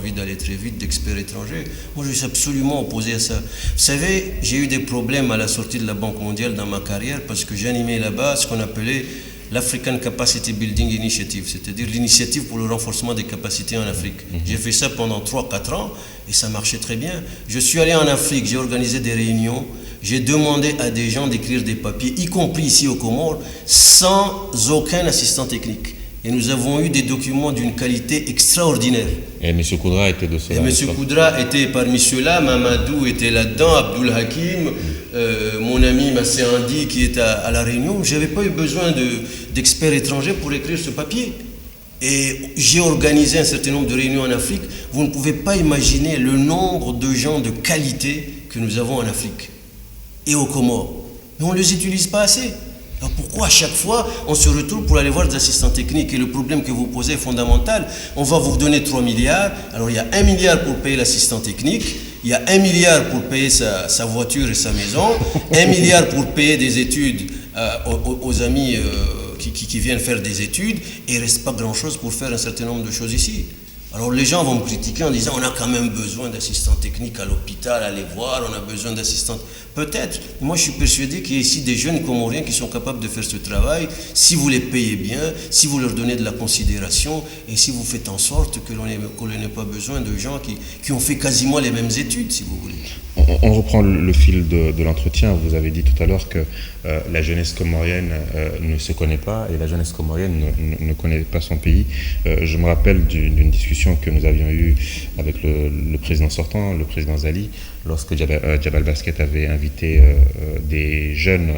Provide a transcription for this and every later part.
envie d'aller très vite, d'experts étrangers. Moi, je suis absolument opposé à ça. Vous savez, j'ai eu des problèmes à la sortie de la Banque mondiale dans ma carrière parce que j'animais là-bas ce qu'on appelait l'African Capacity Building Initiative, c'est-à-dire l'initiative pour le renforcement des capacités en Afrique. J'ai fait ça pendant 3-4 ans et ça marchait très bien. Je suis allé en Afrique, j'ai organisé des réunions, j'ai demandé à des gens d'écrire des papiers, y compris ici aux Comores, sans aucun assistant technique. Et nous avons eu des documents d'une qualité extraordinaire. Et M. Koudra était de cela. Et M. Koudra était parmi ceux-là, Mamadou était là-dedans, Abdul Hakim, mon ami Massé Andi qui est à la Réunion. Je n'avais pas eu besoin d'experts étrangers pour écrire ce papier. Et j'ai organisé un certain nombre de réunions en Afrique. Vous ne pouvez pas imaginer le nombre de gens de qualité que nous avons en Afrique et aux Comores. Mais on ne les utilise pas assez. Alors pourquoi à chaque fois on se retourne pour aller voir des assistants techniques? Et le problème que vous posez est fondamental. On va vous donner 3 milliards. Alors il y a 1 milliard pour payer l'assistant technique, il y a 1 milliard pour payer sa voiture et sa maison, 1 milliard pour payer des études aux amis qui viennent faire des études, et il ne reste pas grand-chose pour faire un certain nombre de choses ici. Alors les gens vont me critiquer en disant on a quand même besoin d'assistants techniques à l'hôpital, allez voir, on a besoin d'assistants. Peut-être, moi je suis persuadé qu'il y a ici des jeunes Comoriens qui sont capables de faire ce travail, si vous les payez bien, si vous leur donnez de la considération, et si vous faites en sorte que l'on n'ait pas besoin de gens qui ont fait quasiment les mêmes études, si vous voulez. On reprend le fil de l'entretien. Vous avez dit tout à l'heure que la jeunesse comorienne ne se connaît pas et la jeunesse comorienne ne connaît pas son pays. Je me rappelle d'une discussion que nous avions eue avec le président sortant, le président Zali, lorsque Jabal Basket avait invité des jeunes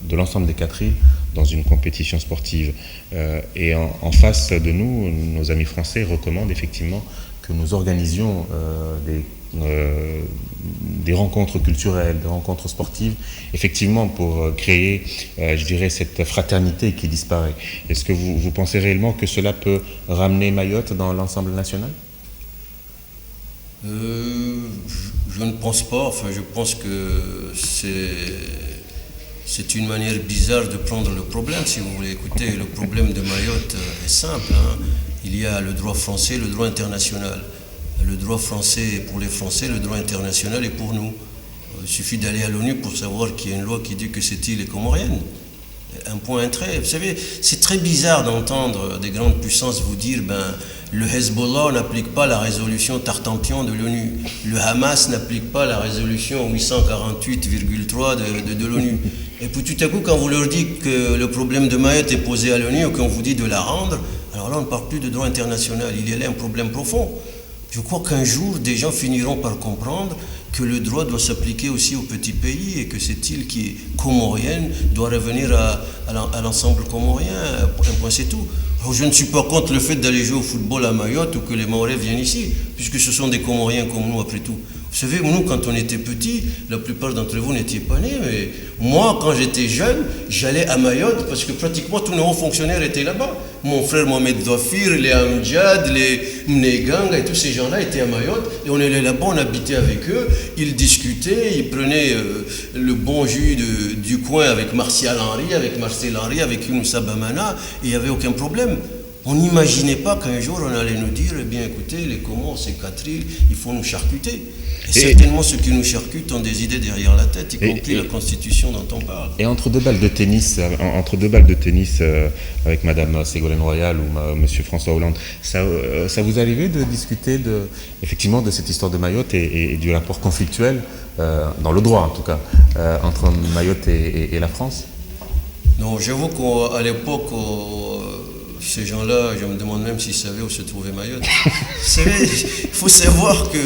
de l'ensemble des 4 îles dans une compétition sportive. Et en face de nous, nos amis français recommandent effectivement que nous organisions des rencontres culturelles, des rencontres sportives, effectivement pour créer, je dirais, cette fraternité qui disparaît. Est-ce que vous pensez réellement que cela peut ramener Mayotte dans l'ensemble national? Je ne pense pas. Enfin, je pense que c'est une manière bizarre de prendre le problème, si vous voulez. Écoutez, le problème de Mayotte est simple, hein. Il y a le droit français, le droit international. Le droit français est pour les Français, le droit international est pour nous. Il suffit d'aller à l'ONU pour savoir qu'il y a une loi qui dit que cette île est comorienne. Un point, un trait. Vous savez, c'est très bizarre d'entendre des grandes puissances vous dire le Hezbollah n'applique pas la résolution Tartampion de l'ONU. Le Hamas n'applique pas la résolution 848,3 de l'ONU. Et puis tout à coup, quand vous leur dites que le problème de Mayotte est posé à l'ONU ou qu'on vous dit de la rendre, alors là, on ne parle plus de droit international. Il y a là un problème profond. Je crois qu'un jour, des gens finiront par comprendre que le droit doit s'appliquer aussi aux petits pays et que cette île qui est comorienne doit revenir à l'ensemble comorien. Un point, c'est tout. Alors, je ne suis pas contre le fait d'aller jouer au football à Mayotte ou que les Mahorais viennent ici, puisque ce sont des Comoriens comme nous après tout. Vous savez, nous, quand on était petits, la plupart d'entre vous n'étiez pas nés, mais moi, quand j'étais jeune, j'allais à Mayotte parce que pratiquement tous nos hauts fonctionnaires étaient là-bas. Mon frère Mohamed Zafir, les Amjad, les Mnegang et tous ces gens-là étaient à Mayotte et on allait là-bas, on habitait avec eux, ils discutaient, ils prenaient le bon jus du coin avec Martial Henry, avec Marcel Henry, avec Younoussa Bamana et il n'y avait aucun problème. On n'imaginait pas qu'un jour on allait nous dire, eh bien écoutez, les Comores, c'est 4 îles, il faut nous charcuter. Et certainement ceux qui nous charcutent ont des idées derrière la tête, y compris la constitution dont on parle. Et entre deux balles de tennis, avec Madame Ségolène Royal ou Monsieur François Hollande, ça vous arrivait de discuter effectivement de cette histoire de Mayotte et du rapport conflictuel, dans le droit en tout cas, entre Mayotte et la France? Non, j'avoue qu'à l'époque, ces gens-là, je me demande même s'ils savaient où se trouvait Mayotte. Vous savez, il faut savoir que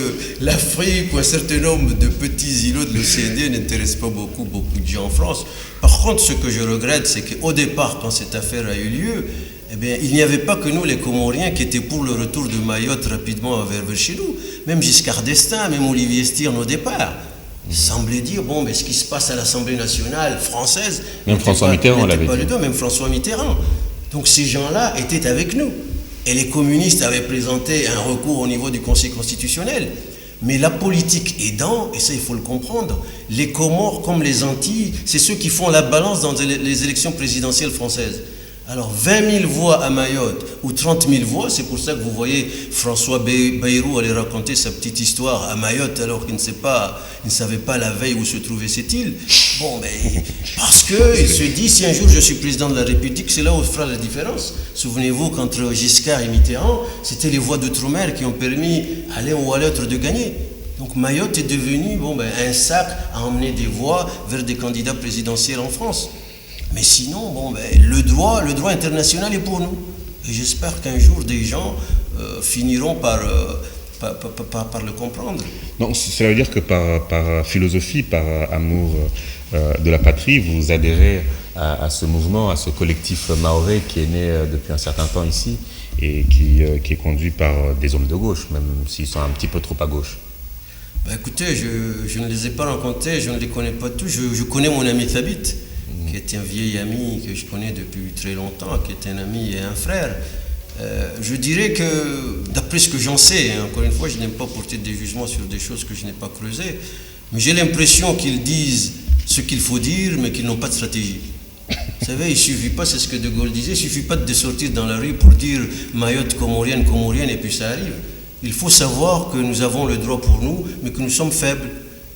l'Afrique ou un certain nombre de petits îlots de l'OCDE n'intéressent pas beaucoup de gens en France. Par contre, ce que je regrette, c'est qu'au départ, quand cette affaire a eu lieu, eh bien, il n'y avait pas que nous, les Comoriens, qui étaient pour le retour de Mayotte rapidement vers chez nous. Même Giscard d'Estaing, même Olivier Stirn au départ. Il semblait dire, bon, mais ce qui se passe à l'Assemblée nationale française... Même François Mitterrand l'avait dit. Même François Mitterrand. Donc ces gens-là étaient avec nous. Et les communistes avaient présenté un recours au niveau du Conseil constitutionnel. Mais la politique aidant, et ça il faut le comprendre, les Comores comme les Antilles, c'est ceux qui font la balance dans les élections présidentielles françaises. Alors 20 000 voix à Mayotte ou 30 000 voix, c'est pour ça que vous voyez François Bayrou aller raconter sa petite histoire à Mayotte alors qu'il ne savait pas la veille où se trouvait cette île. Bon, mais parce qu'il se dit, si un jour je suis président de la République, c'est là où fera la différence. Souvenez-vous qu'entre Giscard et Mitterrand, c'était les voix d'outre-mer qui ont permis à l'un ou à l'autre de gagner. Donc Mayotte est devenu un sac à emmener des voix vers des candidats présidentiels en France. Mais sinon, le droit international est pour nous. Et j'espère qu'un jour, des gens finiront par le comprendre. Donc, cela veut dire que par philosophie, par amour de la patrie, vous adhérez à ce mouvement, à ce collectif mahorais qui est né depuis un certain temps ici et qui est conduit par des hommes de gauche, même s'ils sont un petit peu trop à gauche. Écoutez, je ne les ai pas rencontrés, je ne les connais pas tous. Je connais mon ami Thabit, qui est un vieil ami que je connais depuis très longtemps, qui est un ami et un frère. Je dirais que, d'après ce que j'en sais, encore une fois, je n'aime pas porter des jugements sur des choses que je n'ai pas creusées, mais j'ai l'impression qu'ils disent ce qu'il faut dire, mais qu'ils n'ont pas de stratégie. Vous savez, il ne suffit pas, c'est ce que De Gaulle disait, il ne suffit pas de sortir dans la rue pour dire Mayotte, comorienne, et puis ça arrive. Il faut savoir que nous avons le droit pour nous, mais que nous sommes faibles.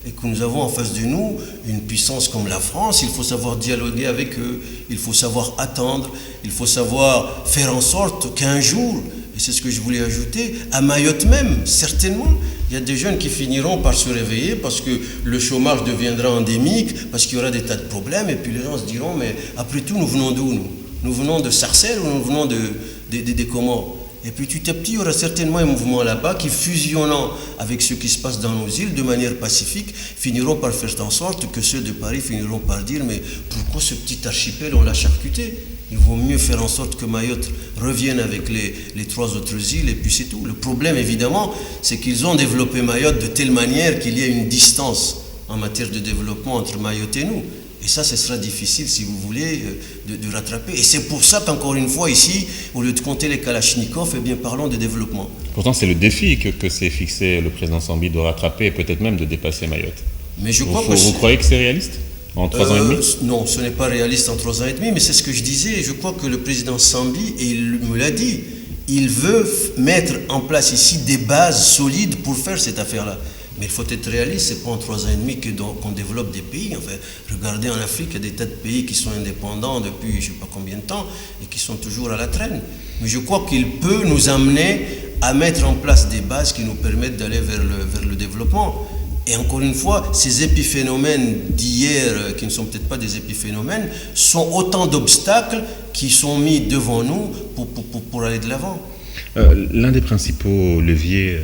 Et que nous avons en face de nous une puissance comme la France, il faut savoir dialoguer avec eux, il faut savoir attendre, il faut savoir faire en sorte qu'un jour, et c'est ce que je voulais ajouter, à Mayotte même, certainement, il y a des jeunes qui finiront par se réveiller parce que le chômage deviendra endémique, parce qu'il y aura des tas de problèmes, et puis les gens se diront, mais après tout, nous venons d'où, nous ? Nous venons de Sarcelles ou nous venons des Comores ? Et puis petit à petit, il y aura certainement un mouvement là-bas qui, fusionnant avec ce qui se passe dans nos îles de manière pacifique, finiront par faire en sorte que ceux de Paris finiront par dire « Mais pourquoi ce petit archipel, on l'a charcuté ? Il vaut mieux faire en sorte que Mayotte revienne avec les 3 autres îles et puis c'est tout. » Le problème, évidemment, c'est qu'ils ont développé Mayotte de telle manière qu'il y a une distance en matière de développement entre Mayotte et nous. Et ça, ce sera difficile, si vous voulez, de rattraper. Et c'est pour ça qu'encore une fois, ici, au lieu de compter les Kalachnikov, parlons de développement. Pourtant, c'est le défi que s'est fixé le président Sambi de rattraper et peut-être même de dépasser Mayotte. Mais je crois vous croyez que c'est réaliste en 3 ans et demi ? Non, ce n'est pas réaliste en 3 ans et demi, mais c'est ce que je disais. Je crois que le président Sambi, et il me l'a dit, il veut mettre en place ici des bases solides pour faire cette affaire-là. Mais il faut être réaliste, ce n'est pas en 3 ans et demi qu'on développe des pays. Enfin, regardez en Afrique, il y a des tas de pays qui sont indépendants depuis je ne sais pas combien de temps et qui sont toujours à la traîne. Mais je crois qu'il peut nous amener à mettre en place des bases qui nous permettent d'aller vers le développement. Et encore une fois, ces épiphénomènes d'hier, qui ne sont peut-être pas des épiphénomènes, sont autant d'obstacles qui sont mis devant nous pour aller de l'avant. L'un des principaux leviers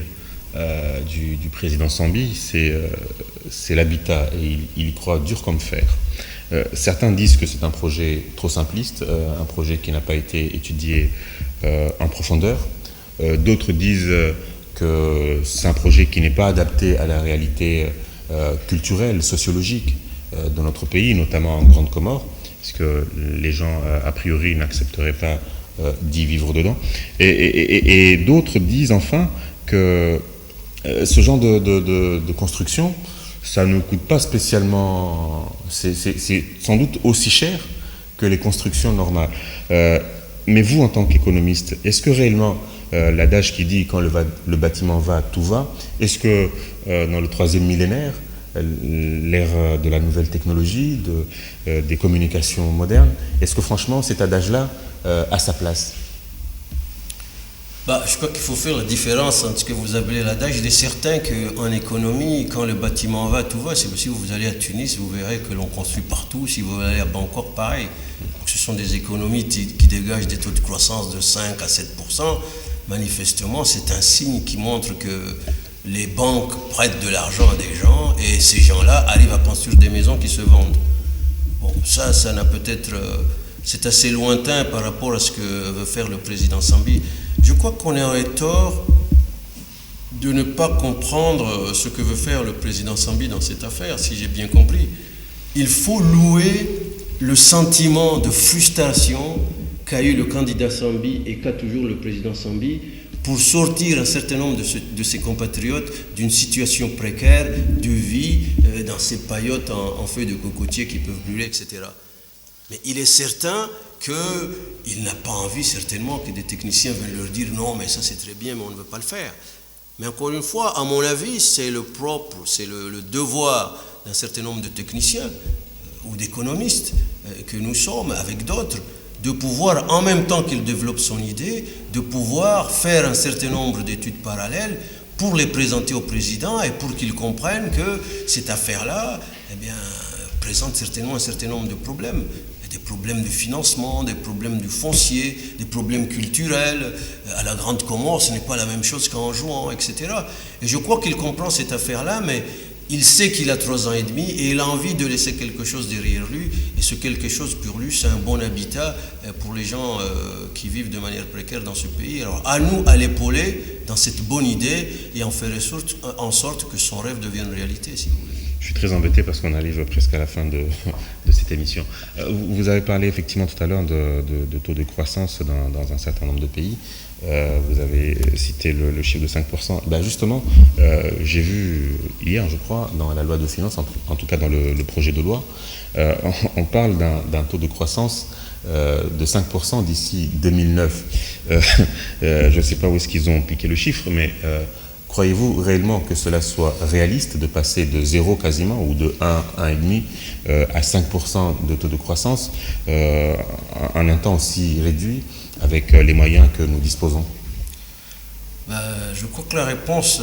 du président Sambi, c'est l'habitat, et il y croit dur comme fer. Certains disent que c'est un projet trop simpliste, un projet qui n'a pas été étudié en profondeur. D'autres disent que c'est un projet qui n'est pas adapté à la réalité culturelle, sociologique de notre pays, notamment en Grande Comore, parce que les gens, a priori, n'accepteraient pas d'y vivre dedans. Et d'autres disent enfin que ce genre de construction, ça ne coûte pas spécialement, c'est sans doute aussi cher que les constructions normales. Mais vous, en tant qu'économiste, est-ce que réellement l'adage qui dit quand le bâtiment va, tout va, est-ce que dans le 3e millénaire, l'ère de la nouvelle technologie, des communications modernes, est-ce que franchement cet adage-là a sa place ? Je crois qu'il faut faire la différence entre ce que vous appelez l'adage. Il est certain qu'en économie, quand le bâtiment va, tout va. C'est aussi, vous allez à Tunis, vous verrez que l'on construit partout. Si vous allez à Bangkok, pareil. Donc, ce sont des économies qui dégagent des taux de croissance de 5 à 7%. Manifestement, c'est un signe qui montre que les banques prêtent de l'argent à des gens et ces gens-là arrivent à construire des maisons qui se vendent. Bon, ça n'a peut-être... c'est assez lointain par rapport à ce que veut faire le président Sambi. Je crois qu'on aurait tort de ne pas comprendre ce que veut faire le président Sambi dans cette affaire, si j'ai bien compris. Il faut louer le sentiment de frustration qu'a eu le candidat Sambi et qu'a toujours le président Sambi pour sortir un certain nombre de ses compatriotes d'une situation précaire de vie dans ces paillotes en feuilles de cocotier qui peuvent brûler, etc. Mais il est certain qu'il n'a pas envie certainement que des techniciens viennent leur dire non mais ça c'est très bien mais on ne veut pas le faire. Mais encore une fois, à mon avis, c'est le propre, c'est le devoir d'un certain nombre de techniciens ou d'économistes que nous sommes avec d'autres, de pouvoir, en même temps qu'il développe son idée, de pouvoir faire un certain nombre d'études parallèles pour les présenter au président et pour qu'il comprenne que cette affaire-là, eh bien, présente certainement un certain nombre de problèmes. Des problèmes de financement, des problèmes du foncier, des problèmes culturels. À la Grande Comore, ce n'est pas la même chose qu'en Jouan, etc. Et je crois qu'il comprend cette affaire-là, mais il sait qu'il a 3 ans et demi et il a envie de laisser quelque chose derrière lui. Et ce quelque chose pour lui, c'est un bon habitat pour les gens qui vivent de manière précaire dans ce pays. Alors à nous à l'épauler dans cette bonne idée et en faire en sorte que son rêve devienne réalité, si vous voulez. Je suis très embêté parce qu'on arrive presque à la fin de cette émission. Vous avez parlé effectivement tout à l'heure de taux de croissance dans un certain nombre de pays. Vous avez cité le chiffre de 5%. Ben justement, j'ai vu hier, je crois, dans la loi de finances, en tout cas dans le projet de loi, on parle d'un taux de croissance de 5% d'ici 2009. Je ne sais pas où est-ce qu'ils ont piqué le chiffre, mais croyez-vous réellement que cela soit réaliste de passer de 0 quasiment, ou de 1, 1,5 à 5% de taux de croissance en un temps aussi réduit avec les moyens que nous disposons? Je crois que la réponse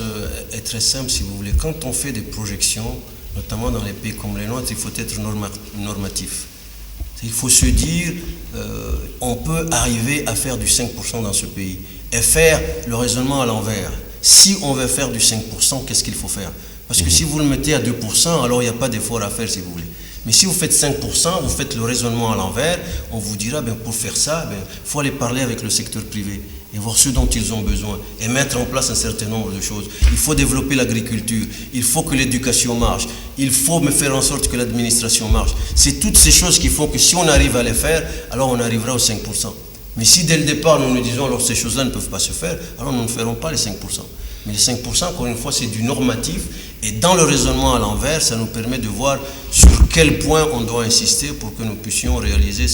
est très simple, si vous voulez. Quand on fait des projections, notamment dans les pays comme les nôtres, il faut être normatif. Il faut se dire, on peut arriver à faire du 5% dans ce pays et faire le raisonnement à l'envers. Si on veut faire du 5%, qu'est-ce qu'il faut faire? Parce que si vous le mettez à 2%, alors il n'y a pas d'effort à faire, si vous voulez. Mais si vous faites 5%, vous faites le raisonnement à l'envers, on vous dira, pour faire ça, il faut aller parler avec le secteur privé et voir ce dont ils ont besoin et mettre en place un certain nombre de choses. Il faut développer l'agriculture, il faut que l'éducation marche, il faut faire en sorte que l'administration marche. C'est toutes ces choses qui font que si on arrive à les faire, alors on arrivera aux 5%. Mais si dès le départ nous nous disons alors ces choses-là ne peuvent pas se faire, alors nous ne ferons pas les 5%. Mais les 5%, encore une fois, c'est du normatif. Et dans le raisonnement à l'envers, ça nous permet de voir sur quel point on doit insister pour que nous puissions réaliser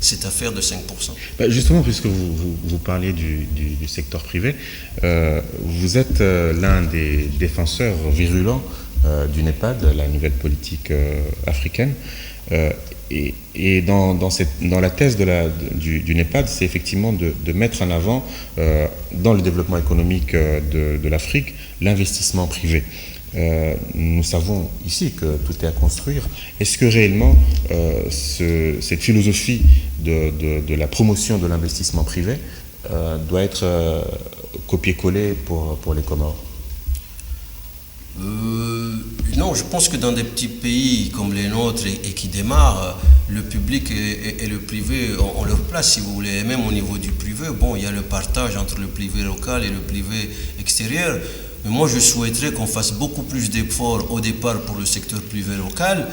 cette affaire de 5%. Justement, puisque vous parlez du secteur privé, vous êtes l'un des défenseurs virulents du NEPAD, la nouvelle politique africaine. Et dans la thèse du NEPAD, c'est effectivement de mettre en avant, dans le développement économique de l'Afrique, l'investissement privé. Nous savons ici que tout est à construire. Est-ce que réellement cette philosophie de la promotion de l'investissement privé doit être copié-collé pour les Comores? Non, je pense que dans des petits pays comme les nôtres et qui démarrent, le public et le privé ont leur place, si vous voulez. Et même au niveau du privé, il y a le partage entre le privé local et le privé extérieur. Mais moi, je souhaiterais qu'on fasse beaucoup plus d'efforts au départ pour le secteur privé local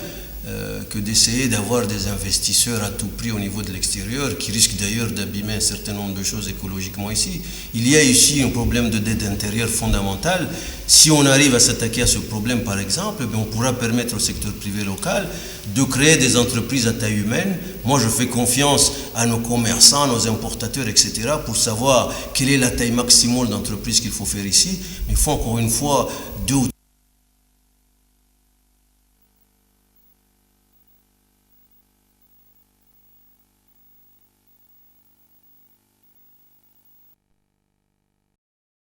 que d'essayer d'avoir des investisseurs à tout prix au niveau de l'extérieur qui risquent d'ailleurs d'abîmer un certain nombre de choses écologiquement ici. Il y a ici un problème de dette intérieure fondamental. Si on arrive à s'attaquer à ce problème, par exemple, on pourra permettre au secteur privé local de créer des entreprises à taille humaine. Moi, je fais confiance à nos commerçants, nos importateurs, etc. pour savoir quelle est la taille maximale d'entreprise qu'il faut faire ici. Mais il faut encore une fois 2 ou